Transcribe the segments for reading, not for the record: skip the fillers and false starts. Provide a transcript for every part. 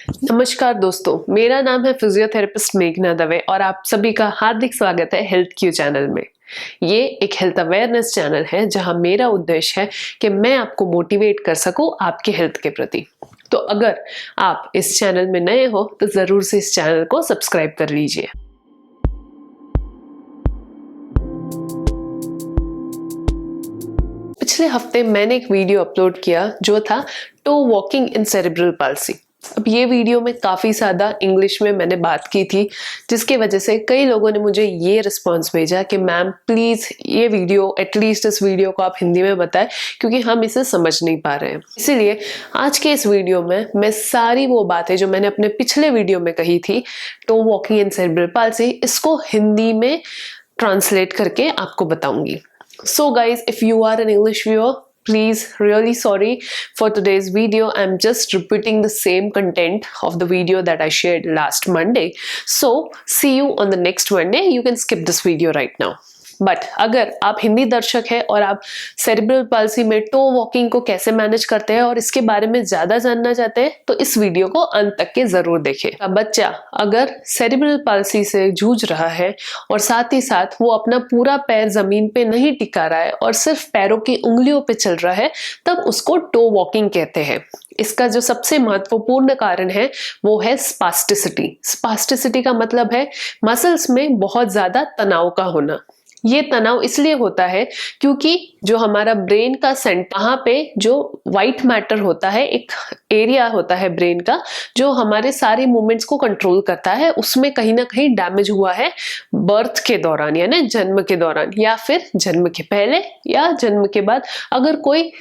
नमस्कार दोस्तों, मेरा नाम है फिजियोथेरेपिस्ट मेघना दवे और आप सभी का हार्दिक स्वागत है हेल्थ क्यू चैनल में। ये एक हेल्थ अवेयरनेस चैनल है जहां मेरा उद्देश्य है कि मैं आपको मोटिवेट कर सकूं आपके हेल्थ के प्रति। तो अगर आप इस चैनल में नए हो तो जरूर से इस चैनल को सब्सक्राइब कर लीजिए। पिछले हफ्ते मैंने एक वीडियो अपलोड किया जो था toe walking in cerebral palsy. अब ये वीडियो में काफ़ी ज़्यादा इंग्लिश में मैंने बात की थी, जिसकी वजह से कई लोगों ने मुझे ये रिस्पांस भेजा कि मैम प्लीज़ ये वीडियो, एटलीस्ट इस वीडियो को आप हिंदी में बताएं क्योंकि हम इसे समझ नहीं पा रहे हैं। इसीलिए आज के इस वीडियो में मैं सारी वो बातें जो मैंने अपने पिछले वीडियो में कही थी toe walking in cerebral palsy, इसको हिंदी में ट्रांसलेट करके आपको बताऊंगी। So guys, if you are an English viewer, please, really sorry for today's video. I'm just repeating the same content of the video that I shared last Monday. So see you on the next Monday. You can skip this video right now. But अगर आप हिंदी दर्शक हैं और आप cerebral palsy में to walking को कैसे manage करते हैं और इसके बारे में ज्यादा जानना चाहते हैं तो इस वीडियो को अंत तक के जरूर देखें। बच्चा अगर सेरेब्रल पाल्सी से जूझ रहा है और साथ ही साथ वो अपना पूरा पैर जमीन पे नहीं टिका रहा है और सिर्फ पैरों की उंगलियों पे चल रहा है, तब उसको टो वॉकिंग कहते हैं। इसका जो सबसे महत्वपूर्ण कारण है वो है स्पास्टिसिटी। स्पास्टिसिटी का मतलब है मसल्स में बहुत ज्यादा तनाव का होना। ये तनाव इसलिए होता है क्योंकि जो हमारा ब्रेन का सेंटर, वहां पे जो व्हाइट मैटर होता है, एक एरिया होता है ब्रेन का जो हमारे सारे मूवमेंट्स को कंट्रोल करता है, उसमें कहीं ना कहीं डैमेज हुआ है बर्थ के दौरान, यानी जन्म के दौरान, या फिर जन्म के पहले या जन्म के बाद अगर कोई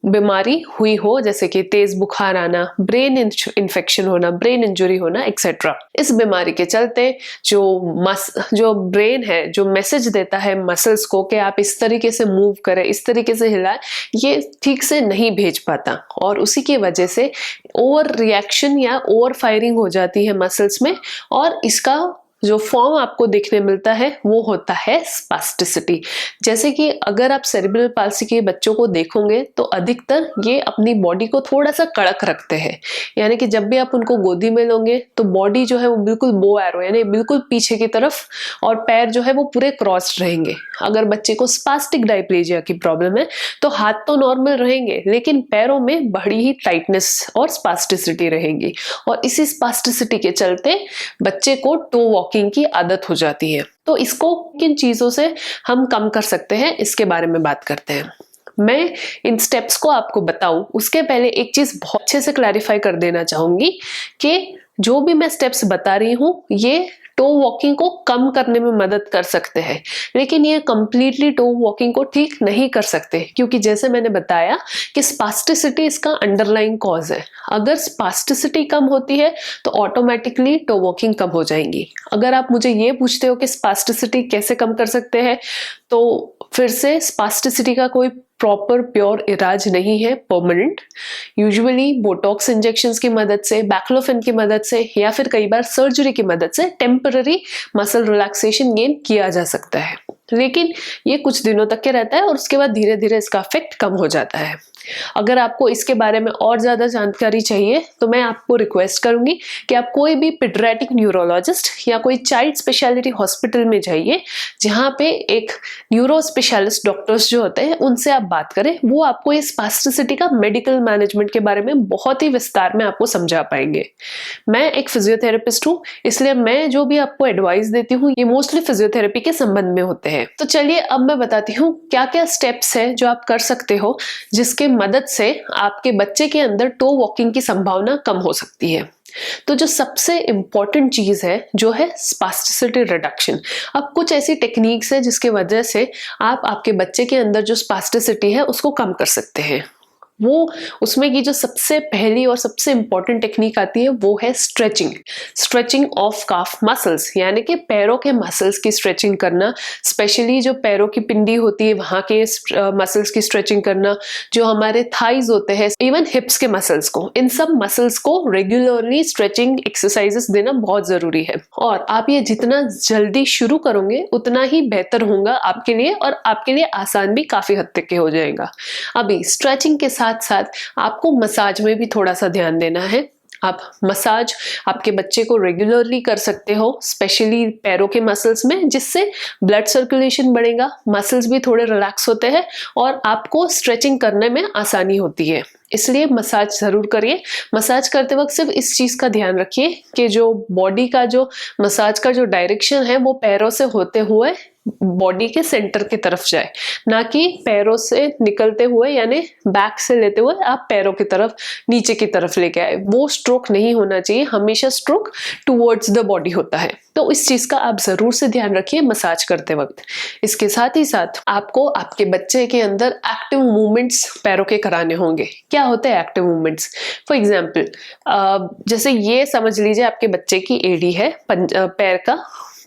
बीमारी हुई हो, जैसे कि तेज बुखार आना, ब्रेन इन्फेक्शन होना, ब्रेन इंजरी होना एक्सेट्रा। इस बीमारी के चलते जो ब्रेन है जो मैसेज देता है मसल्स को कि आप इस तरीके से मूव करें, इस तरीके से हिलाएं, ये ठीक से नहीं भेज पाता और उसी की वजह से ओवर रिएक्शन या ओवर फायरिंग हो जाती है मसल्स में और इसका जो फॉर्म आपको देखने मिलता है वो होता है स्पास्टिसिटी। जैसे कि अगर आप सेरेब्रल पाल्सी के बच्चों को देखोगे तो अधिकतर ये अपनी बॉडी को थोड़ा सा कड़क रखते हैं, यानी कि जब भी आप उनको गोदी में लोगे तो बॉडी जो है वो बिल्कुल बो एरो यानी बिल्कुल पीछे की तरफ और पैर जो है वो पूरे क्रॉस्ड रहेंगे। अगर बच्चे को स्पास्टिक डायप्लेजिया की प्रॉब्लम है तो हाथ तो नॉर्मल रहेंगे लेकिन पैरों में बड़ी ही टाइटनेस और स्पास्टिसिटी रहेगी और इसी स्पास्टिसिटी के चलते बच्चे को टो वॉकिंग की आदत हो जाती है। तो इसको किन चीजों से हम कम कर सकते हैं इसके बारे में बात करते हैं। मैं इन स्टेप्स को आपको बताऊं उसके पहले एक चीज बहुत अच्छे से क्लैरिफाई कर देना चाहूंगी कि जो भी मैं स्टेप्स बता रही हूं ये टो वॉकिंग को कम करने में मदद कर सकते हैं, लेकिन ये कंप्लीटली टो वॉकिंग को ठीक नहीं कर सकते क्योंकि जैसे मैंने बताया कि स्पास्टिसिटी इसका अंडरलाइंग कॉज है। अगर स्पास्टिसिटी कम होती है तो ऑटोमेटिकली टो वॉकिंग कम हो जाएंगी। अगर आप मुझे ये पूछते हो कि स्पास्टिसिटी कैसे कम कर सकते हैं तो फिर से स्पास्टिसिटी का कोई प्रॉपर प्योर इलाज नहीं है परमानेंट। यूजुअली बोटॉक्स इंजेक्शंस की मदद से, बैक्लोफिन की मदद से या फिर कई बार सर्जरी की मदद से टेम्पररी मसल रिलैक्सेशन गेन किया जा सकता है, लेकिन ये कुछ दिनों तक के रहता है और उसके बाद धीरे धीरे इसका इफेक्ट कम हो जाता है। अगर आपको इसके बारे में और ज्यादा जानकारी चाहिए तो मैं आपको रिक्वेस्ट करूंगी कि आप कोई भी पीडियाट्रिक न्यूरोलॉजिस्ट या कोई चाइल्ड स्पेशलिटी हॉस्पिटल में जाइए जहां पे एक न्यूरो स्पेशलिस्ट डॉक्टर्स जो होते हैं उनसे आप बात करें। वो आपको इस स्पास्टिसिटी का मेडिकल मैनेजमेंट के बारे में बहुत ही विस्तार में आपको समझा पाएंगे। मैं एक फिजियोथेरेपिस्ट हूँ, इसलिए मैं जो भी आपको एडवाइस देती हूँ ये मोस्टली फिजियोथेरेपी के संबंध में होते हैं। तो चलिए अब मैं बताती हूँ क्या क्या स्टेप्स है जो आप कर सकते हो जिसके मदद से आपके बच्चे के अंदर टो वॉकिंग की संभावना कम हो सकती है। तो जो सबसे इंपॉर्टेंट चीज है जो है स्पास्टिसिटी रिडक्शन। अब कुछ ऐसी टेक्निक्स है जिसकी वजह से आप आपके बच्चे के अंदर जो स्पास्टिसिटी है उसको कम कर सकते हैं। वो उसमें की जो सबसे पहली और सबसे इंपॉर्टेंट टेक्निक आती है वो है स्ट्रेचिंग ऑफ काफ मसल्स, यानी कि पैरों के मसल्स की स्ट्रेचिंग करना, स्पेशली जो पैरों की पिंडी होती है वहां के मसल्स की स्ट्रेचिंग करना, जो हमारे थाइज होते हैं, इवन हिप्स के मसल्स को, इन सब मसल्स को रेगुलरली स्ट्रेचिंग एक्सरसाइजेस देना बहुत जरूरी है। और आप ये जितना जल्दी शुरू करोगे उतना ही बेहतर होगा आपके लिए और आपके लिए आसान भी काफी हद तक के हो जाएगा। अभी स्ट्रेचिंग के साथ साथ आपको मसाज में भी थोड़ा सा ध्यान देना है। आप मसाज आपके बच्चे को रेगुलरली कर सकते हो, स्पेशली पैरों के मसल्स में, जिससे ब्लड सर्कुलेशन बढ़ेगा, मसल्स भी थोड़े रिलैक्स होते हैं और आपको स्ट्रेचिंग करने में आसानी होती है। इसलिए मसाज ज़रूर करिए। मसाज करते वक्त सिर्फ इस चीज़ का ध्यान रखिए कि जो बॉडी का जो मसाज का जो डायरेक्शन है वो पैरों से होते हुए बॉडी के सेंटर की तरफ जाए, ना कि पैरों से निकलते हुए यानी बैक से लेते हुए आप पैरों की तरफ नीचे की तरफ लेके आए। वो स्ट्रोक नहीं होना चाहिए, हमेशा स्ट्रोक टुवर्ड्स द बॉडी होता है। तो इस चीज का आप जरूर से ध्यान रखिए मसाज करते वक्त। इसके साथ ही साथ आपको आपके बच्चे के अंदर एक्टिव मूवमेंट्स पैरों के कराने होंगे। क्या होते हैं एक्टिव मूवमेंट्स? फॉर एग्जाम्पल, जैसे ये समझ लीजिए आपके बच्चे की एड़ी है, पैर का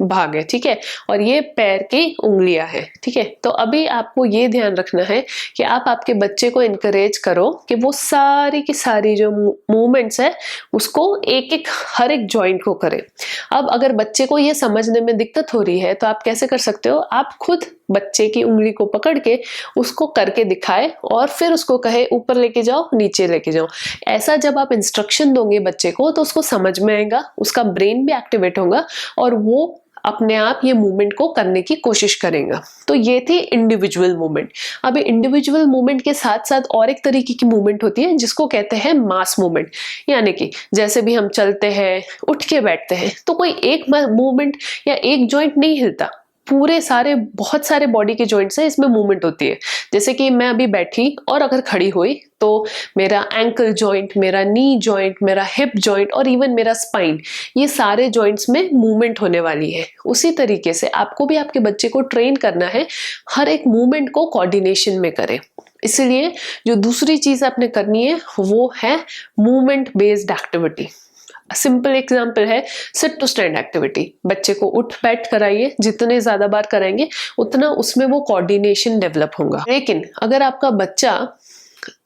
भाग है, ठीक है, और ये पैर की उंगलियां हैं, ठीक है। तो अभी आपको ये ध्यान रखना है कि आप आपके बच्चे को इनकरेज करो कि वो सारी की सारी जो मूवमेंट्स है उसको एक एक हर एक जॉइंट को करे। अब अगर बच्चे को ये समझने में दिक्कत हो रही है तो आप कैसे कर सकते हो? आप खुद बच्चे की उंगली को पकड़ के उसको करके दिखाए और फिर उसको कहे ऊपर लेके जाओ, नीचे लेके जाओ। ऐसा जब आप इंस्ट्रक्शन दोगे बच्चे को तो उसको समझ में आएगा, उसका ब्रेन भी एक्टिवेट होगा और वो अपने आप ये मूवमेंट को करने की कोशिश करेगा। तो ये थी इंडिविजुअल मूवमेंट। अभी इंडिविजुअल मूवमेंट के साथ साथ और एक तरीके की मूवमेंट होती है जिसको कहते हैं मास मूवमेंट। यानी कि जैसे भी हम चलते हैं, उठ के बैठते हैं, तो कोई एक मूवमेंट या एक जॉइंट नहीं हिलता, पूरे सारे बहुत सारे बॉडी के जॉइंट्स हैं, इसमें मूवमेंट होती है। जैसे कि मैं अभी बैठी और अगर खड़ी हुई तो मेरा एंकल जॉइंट, मेरा नी जॉइंट, मेरा हिप जॉइंट और इवन मेरा स्पाइन, ये सारे जॉइंट्स में मूवमेंट होने वाली है। उसी तरीके से आपको भी आपके बच्चे को ट्रेन करना है, हर एक मूवमेंट को कोऑर्डिनेशन में करे। इसलिए जो दूसरी चीज आपने करनी है वो है movement based activity. Simple example है सिट टू स्टैंड एक्टिविटी। बच्चे को उठ बैठ कराइए, जितने ज्यादा बार कराएंगे उतना उसमें वो कोऑर्डिनेशन डेवलप होगा। लेकिन अगर आपका बच्चा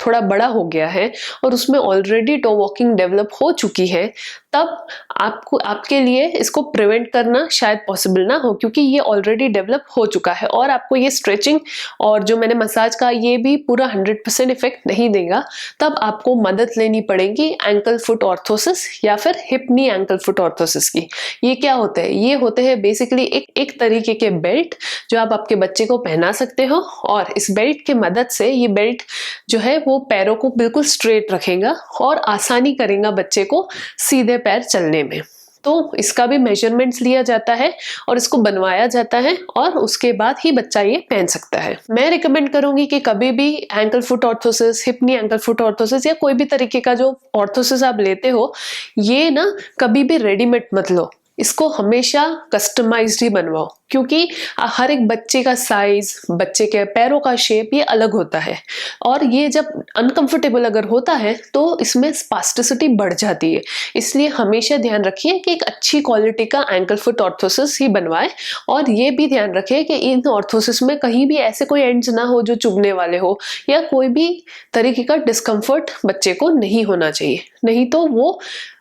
थोड़ा बड़ा हो गया है और उसमें ऑलरेडी टो वॉकिंग डेवलप हो चुकी है, तब आपको आपके लिए इसको प्रिवेंट करना शायद पॉसिबल ना हो, क्योंकि ये ऑलरेडी डेवलप हो चुका है और आपको ये स्ट्रेचिंग और जो मैंने मसाज का ये भी पूरा 100% इफेक्ट नहीं देगा। तब आपको मदद लेनी पड़ेगी एंकल फुट ऑर्थोसिस या फिर हिप नी एंकल फुट ऑर्थोसिस की। ये क्या होते हैं? ये होते हैं बेसिकली एक तरीके के बेल्ट जो आप आपके बच्चे को पहना सकते हो, और इस बेल्ट की मदद से ये बेल्ट जो है वो पैरों को बिल्कुल स्ट्रेट रखेगा और आसानी करेगा बच्चे को सीधे पैर चलने में। तो इसका भी मेजरमेंट्स लिया जाता है और इसको बनवाया जाता है और उसके बाद ही बच्चा ये पहन सकता है। मैं रिकमेंड करूंगी कि कभी भी एंकल फुट ऑर्थोसिस, हिप नी एंकल फुट ऑर्थोसिस या कोई भी तरीके का जो ऑर्थोसिस आप लेते हो, ये ना कभी भी रेडीमेड मत लो, इसको हमेशा कस्टमाइज्ड ही बनवाओ, क्योंकि हर एक बच्चे का साइज, बच्चे के पैरों का शेप ये अलग होता है और ये जब अनकंफर्टेबल अगर होता है तो इसमें स्पास्टिसिटी बढ़ जाती है। इसलिए हमेशा ध्यान रखिए कि एक अच्छी क्वालिटी का एंकल फुट ऑर्थोसिस ही बनवाए, और ये भी ध्यान रखिए कि इन ऑर्थोसिस में कहीं भी ऐसे कोई एंड्स ना हो जो चुभने वाले हो, या कोई भी तरीके का डिस्कम्फर्ट बच्चे को नहीं होना चाहिए, नहीं तो वो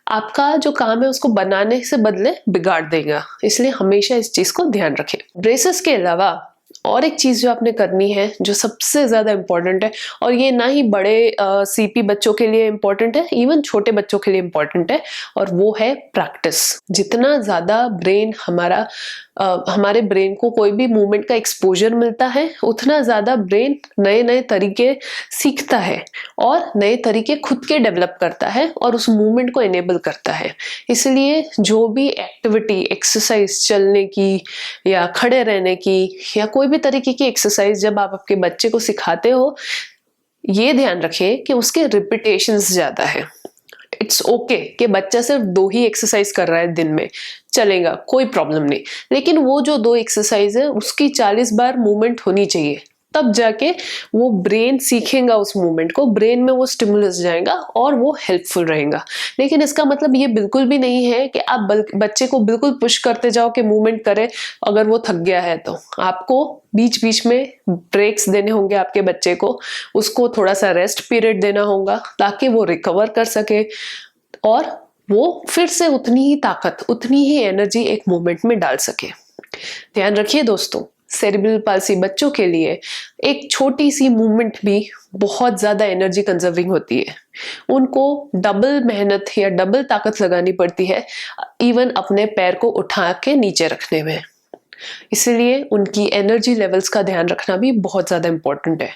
आपका जो काम है उसको बनाने से बदले बिगाड़ देगा। इसलिए हमेशा इस चीज को ध्यान रखें। ब्रेसेस के अलावा और एक चीज जो आपने करनी है जो सबसे ज्यादा इंपॉर्टेंट है, और ये ना ही बड़े सीपी बच्चों के लिए इंपॉर्टेंट है, इवन छोटे बच्चों के लिए इंपॉर्टेंट है, और वो है प्रैक्टिस। जितना ज्यादा ब्रेन हमारे ब्रेन को कोई भी मूवमेंट का एक्सपोजर मिलता है, उतना ज्यादा ब्रेन नए नए तरीके सीखता है और नए तरीके खुद के डेवलप करता है और उस मूवमेंट को एनेबल करता है। इसलिए जो भी एक्टिविटी, एक्सरसाइज, चलने की या खड़े रहने की या कोई भी तरीके की एक्सरसाइज जब आप आपके बच्चे को सिखाते हो, ये ध्यान रखें कि उसके रिपीटेशंस ज्यादा है। इट्स ओके कि बच्चा सिर्फ 2 ही एक्सरसाइज कर रहा है दिन में, चलेगा, कोई प्रॉब्लम नहीं, लेकिन वो जो 2 एक्सरसाइज है उसकी 40 बार मूवमेंट होनी चाहिए, तब जाके वो ब्रेन सीखेगा उस मूवमेंट को, ब्रेन में वो स्टिमुलस जाएगा और वो हेल्पफुल रहेगा। लेकिन इसका मतलब ये बिल्कुल भी नहीं है कि आप बच्चे को बिल्कुल पुश करते जाओ कि मूवमेंट करे। अगर वो थक गया है तो आपको बीच बीच में ब्रेक्स देने होंगे आपके बच्चे को, उसको थोड़ा सा रेस्ट पीरियड देना होगा ताकि वो रिकवर कर सके और वो फिर से उतनी ही ताकत, उतनी ही एनर्जी एक मूवमेंट में डाल सके। ध्यान रखिए दोस्तों, सेरिब्रल पाल्सी बच्चों के लिए एक छोटी सी मूवमेंट भी बहुत ज्यादा एनर्जी कंजर्विंग होती है। उनको डबल मेहनत या डबल ताकत लगानी पड़ती है इवन अपने पैर को उठा के नीचे रखने में। इसलिए उनकी एनर्जी लेवल्स का ध्यान रखना भी बहुत ज़्यादा इम्पोर्टेंट है।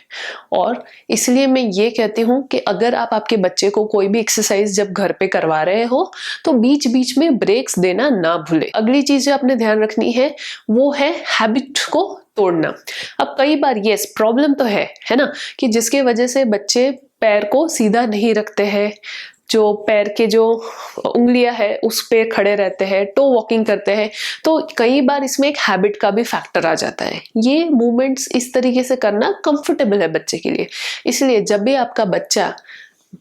और इसलिए मैं ये कहती हूँ कि अगर आप आपके बच्चे को कोई भी एक्सरसाइज जब घर पे करवा रहे हो तो बीच बीच में ब्रेक्स देना ना भूले। अगली चीज जो आपने ध्यान रखनी है वो है हैबिट को तोड़ना। अब कई बार यस प्रॉब्लम तो है ना, कि जिसके वजह से बच्चे पैर को सीधा नहीं रखते हैं, जो पैर के जो उंगलियां है उस पे खड़े रहते हैं, टो वॉकिंग करते हैं, तो कई बार इसमें एक हैबिट का भी फैक्टर आ जाता है। ये मूवमेंट्स इस तरीके से करना कंफर्टेबल है बच्चे के लिए। इसलिए जब भी आपका बच्चा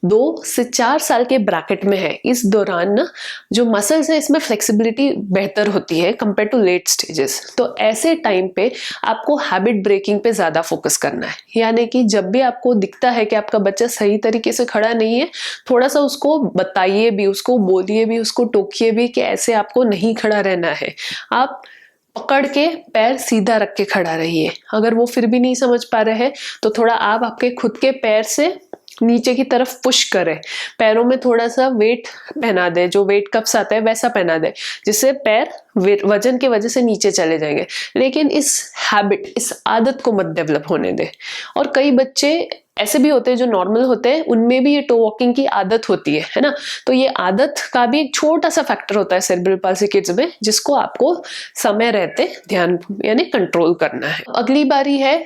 2 से 4 साल के ब्रैकेट में है, इस दौरान ना जो मसल्स है इसमें फ्लेक्सिबिलिटी बेहतर होती है कंपेयर टू लेट स्टेजेस। तो ऐसे टाइम पे आपको हैबिट ब्रेकिंग पे ज्यादा फोकस करना है। यानी कि जब भी आपको दिखता है कि आपका बच्चा सही तरीके से खड़ा नहीं है, थोड़ा सा उसको बताइए भी, उसको बोलिए भी, उसको टोकिए भी कि ऐसे आपको नहीं खड़ा रहना है। आप पकड़ के पैर सीधा रख के खड़ा रहिए। अगर वो फिर भी नहीं समझ पा रहे हैं तो थोड़ा आप आपके खुद के पैर से नीचे की तरफ पुश करें, पैरों में थोड़ा सा वेट पहना दे, जो वेट कप्स आता है वैसा पहना दे, जिससे पैर वजन के वजह से नीचे चले जाएंगे। लेकिन इस हैबिट, इस आदत को मत डेवलप होने दे। और कई बच्चे ऐसे भी होते हैं जो नॉर्मल होते हैं, उनमें भी ये टो वॉकिंग की आदत होती है ना। तो ये आदत का भी एक छोटा सा फैक्टर होता है सेरेब्रल पाल्सी किड्स में, जिसको आपको समय रहते ध्यान यानी कंट्रोल करना है। अगली बारी है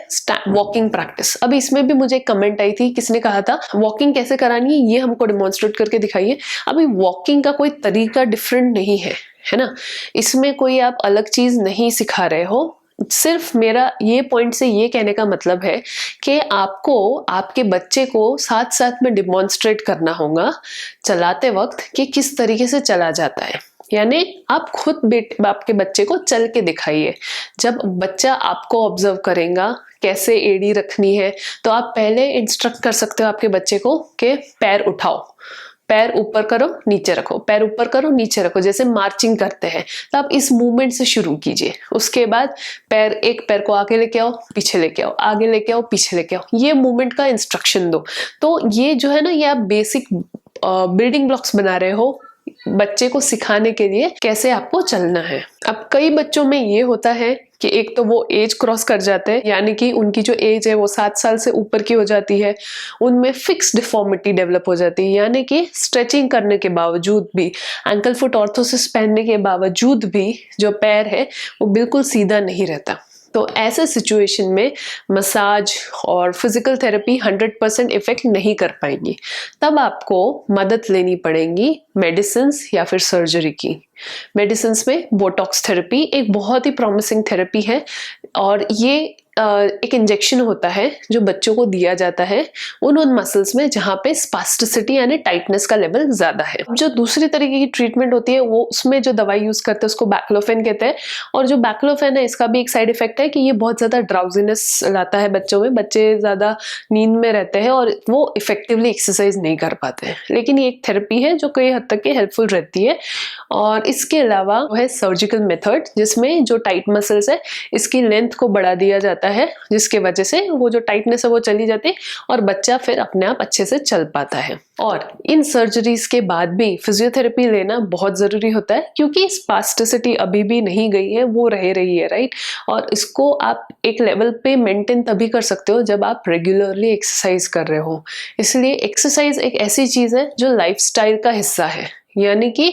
वॉकिंग प्रैक्टिस। अब इसमें भी मुझे एक कमेंट आई थी, किसने कहा था वॉकिंग कैसे करानी है ये हमको डेमोन्स्ट्रेट करके दिखाइए। अभी वॉकिंग का कोई तरीका डिफरेंट नहीं है ना, इसमें कोई आप अलग चीज नहीं सिखा रहे हो। सिर्फ मेरा ये पॉइंट से ये कहने का मतलब है कि आपको आपके बच्चे को साथ साथ में डिमॉन्स्ट्रेट करना होगा चलाते वक्त कि किस तरीके से चला जाता है। यानी आप खुद आपके बच्चे को चल के दिखाइए। जब बच्चा आपको ऑब्जर्व करेगा कैसे एड़ी रखनी है, तो आप पहले इंस्ट्रक्ट कर सकते हो आपके बच्चे को कि पैर उठाओ, पैर ऊपर करो नीचे रखो, पैर ऊपर करो नीचे रखो, जैसे मार्चिंग करते हैं। तो आप इस मूवमेंट से शुरू कीजिए। उसके बाद एक पैर को आगे लेके आओ, पीछे लेके आओ, आगे लेके आओ, पीछे लेके आओ, ये मूवमेंट का इंस्ट्रक्शन दो। तो ये जो है ना, ये आप बेसिक बिल्डिंग ब्लॉक्स बना रहे हो बच्चे को सिखाने के लिए कैसे आपको चलना है। अब कई बच्चों में ये होता है कि एक तो वो एज क्रॉस कर जाते हैं, यानी कि उनकी जो एज है वो 7 साल से ऊपर की हो जाती है, उनमें फिक्स डिफॉर्मिटी डेवलप हो जाती है, यानी कि स्ट्रेचिंग करने के बावजूद भी, एंकल फुट ऑर्थोसिस पहनने के बावजूद भी जो पैर है वो बिल्कुल सीधा नहीं रहता। तो ऐसे सिचुएशन में मसाज और फिजिकल थेरेपी 100% इफेक्ट नहीं कर पाएंगी। तब आपको मदद लेनी पड़ेगी मेडिसिन्स या फिर सर्जरी की। मेडिसिन्स में बोटॉक्स थेरेपी एक बहुत ही प्रॉमिसिंग थेरेपी है, और ये एक इंजेक्शन होता है जो बच्चों को दिया जाता है उन मसल्स में जहाँ पे स्पास्टिसिटी यानी टाइटनेस का लेवल ज्यादा है। जो दूसरी तरीके की ट्रीटमेंट होती है वो उसमें जो दवाई यूज करते हैं उसको बैक्लोफेन कहते हैं। और जो बैक्लोफेन है इसका भी एक साइड इफेक्ट है कि ये बहुत ज्यादा ड्राउजीनेस लाता है बच्चों में, बच्चे ज्यादा नींद में रहते हैं और वो इफेक्टिवली एक्सरसाइज नहीं कर पाते हैं। लेकिन ये एक थेरेपी है जो कई हद तक हेल्पफुल रहती है। और इसके अलावा वो है सर्जिकल मेथड, जिसमें जो टाइट मसल्स है इसकी लेंथ को बढ़ा दिया जाता है, जिसके वजह से वो जो टाइटनेस है वो चली जाती है और बच्चा फिर अपने आप अच्छे से चल पाता है। और इन सर्जरीज के बाद भी फिजियोथेरेपी लेना बहुत जरूरी होता है, क्योंकि स्पास्टिसिटी अभी भी नहीं गई है, वो रह रही है, राइट। और इसको आप एक लेवल पे मेंटेन तभी कर सकते हो जब आप रेगुलरली एक्सरसाइज कर रहे हो। इसलिए एक्सरसाइज एक ऐसी चीज है जो लाइफस्टाइल का हिस्सा है, यानी कि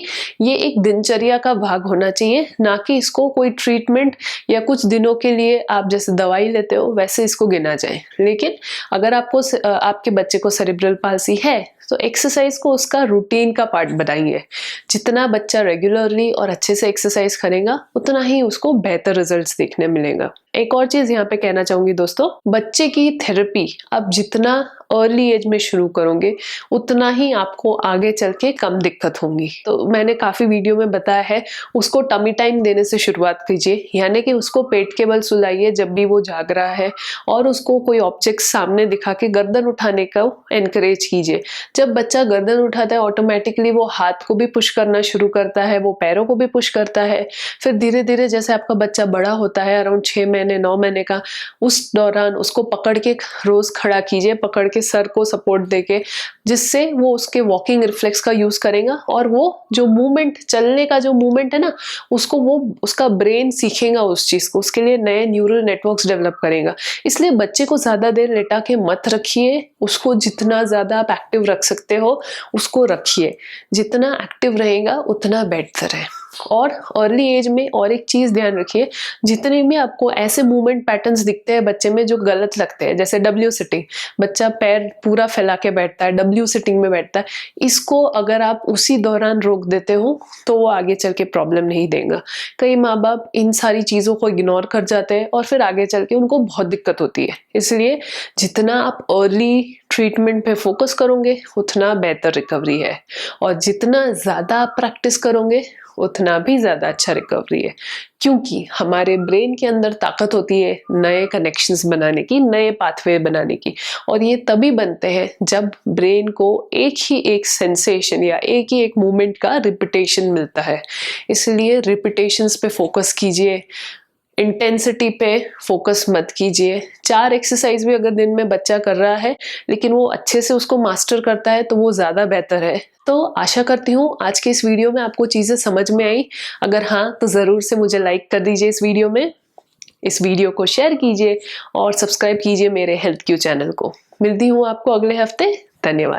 ये एक दिनचर्या का भाग होना चाहिए, ना कि इसको कोई ट्रीटमेंट या कुछ दिनों के लिए आप जैसे दवाई लेते हो वैसे इसको गिना जाए। लेकिन अगर आपके बच्चे को सेरेब्रल पाल्सी है तो एक्सरसाइज को उसका रूटीन का पार्ट बनाइए। जितना बच्चा रेगुलरली और अच्छे से एक्सरसाइज करेगा उतना ही उसको बेहतर रिजल्ट्स देखने मिलेगा। एक और चीज यहाँ पे कहना चाहूंगी दोस्तों, बच्चे की थेरेपी आप जितना अर्ली एज में शुरू करोगे उतना ही आपको आगे चल के कम दिक्कत होंगी। तो मैंने काफी वीडियो में बताया है, उसको टमी टाइम देने से शुरुआत कीजिए, यानी कि उसको पेट के बल सुलाइए जब भी वो जाग रहा है, और उसको कोई ऑब्जेक्ट सामने दिखा के गर्दन उठाने का एनकरेज कीजिए। जब बच्चा गर्दन उठाता है ऑटोमेटिकली वो हाथ को भी पुश करना शुरू करता है, वो पैरों को भी पुश करता है। फिर धीरे धीरे जैसे आपका बच्चा बड़ा होता है, अराउंड 6 महीने 9 महीने का, उस दौरान उसको पकड़ के रोज खड़ा कीजिए, पकड़ के सर को सपोर्ट देके, जिससे वो उसके वॉकिंग रिफ्लेक्स का यूज करेगा और वो जो मूवमेंट, चलने का जो मूवमेंट है ना, उसको वो उसका ब्रेन सीखेगा उस चीज को, उसके लिए नए न्यूरल नेटवर्क्स डेवलप करेगा। इसलिए बच्चे को ज्यादा देर लेटा के मत रखिए, उसको जितना ज्यादा आप एक्टिव रख सकते हो उसको रखिए, जितना एक्टिव रहेगा उतना बेहतर है। और अर्ली एज में और एक चीज ध्यान रखिए, जितने भी आपको ऐसे मूवमेंट पैटर्न्स दिखते हैं बच्चे में जो गलत लगते हैं, जैसे डब्ल्यू सिटिंग, बच्चा पैर पूरा फैला के बैठता है, डब्ल्यू सिटिंग में बैठता है, इसको अगर आप उसी दौरान रोक देते हो तो वो आगे चल के प्रॉब्लम नहीं देगा। कई माँ बाप इन सारी चीजों को इग्नोर कर जाते हैं और फिर आगे चल के उनको बहुत दिक्कत होती है। इसलिए जितना आप अर्ली ट्रीटमेंट पे फोकस करोगे उतना बेहतर रिकवरी है, और जितना ज्यादा आप प्रैक्टिस करोगे उतना भी ज्यादा अच्छा रिकवरी है, क्योंकि हमारे ब्रेन के अंदर ताकत होती है नए कनेक्शंस बनाने की, नए पाथवे बनाने की, और ये तभी बनते हैं जब ब्रेन को एक ही एक सेंसेशन या एक ही एक मूवमेंट का रिपीटेशन मिलता है। इसलिए रिपीटेशंस पे फोकस कीजिए, इंटेंसिटी पे फोकस मत कीजिए। 4 एक्सरसाइज भी अगर दिन में बच्चा कर रहा है लेकिन वो अच्छे से उसको मास्टर करता है तो वो ज़्यादा बेहतर है। तो आशा करती हूँ आज के इस वीडियो में आपको चीज़ें समझ में आई। अगर हाँ तो ज़रूर से मुझे लाइक कर दीजिए इस वीडियो में, इस वीडियो को शेयर कीजिए और सब्सक्राइब कीजिए मेरे हेल्थ क्यू चैनल को। मिलती हूँ आपको अगले हफ्ते। धन्यवाद।